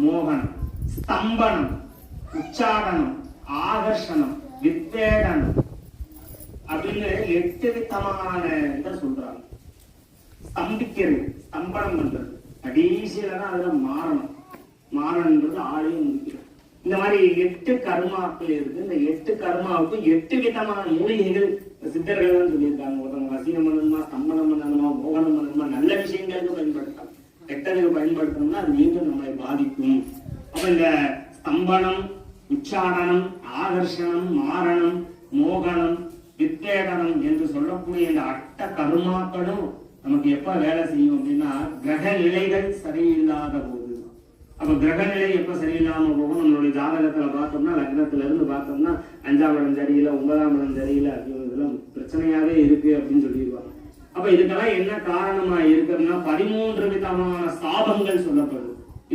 மோகனம், ஸ்தம்பனம், உச்சாடனம், ஆகர்ஷணம், வித்தேடனம் அப்படின்னு 8 விதமான இதை சொல்றாங்க. ஸ்தம்பிக்கிறது, ஸ்தம்பனம் பண்றது, கடைசியில தான் அதுல மாறன்றது ஆளையும் முடிக்கிறது. இந்த மாதிரி 8 கர்மாக்கள் இருக்கு. இந்த 8 கர்மாவுக்கு 8 விதமான மூலிகைகள் சித்தர்கள் தான் சொல்லியிருக்காங்க. ஒருத்தவங்க வசீனம் பண்ணணுமா, ஸ்தம்பனம் பண்ணணுமா, மோகனம் பண்ணணுமா, நல்ல விஷயங்களுக்கு பயன்படுத்தலாம். கெட்டதுக்கு பயன்படுத்தணும்னா அது மீண்டும் நம்மளை பாதிக்கும். அப்ப இந்த ஸ்தம்பனம், உச்சாடனம், ஆகர்ஷணம், மாரணம், மோகனம், வித்தேடனம் என்று சொல்லக்கூடிய இந்த 8 கர்மாக்களும் நமக்கு எப்ப வேலை செய்யும் அப்படின்னா கிரக நிலைகள் சரியில்லாத போது. அப்ப கிரக நிலை எப்ப சரியில்லாம போகும், நம்மளுடைய ஜாதகத்துல பார்த்தோம்னா லக்னத்துல இருந்து பார்த்தோம்னா 5ஆம் இடம் சரியில்லை, 9ஆம் இடம் சரியில்லை, இதெல்லாம் பிரச்சனையாவே இருக்கு அப்படின்னு சொல்லிடுவாங்க. அப்ப இதுக்கெல்லாம் என்ன காரணமா இருக்குன்னா 13 விதமான சாபங்கள் சொல்லப்படுது.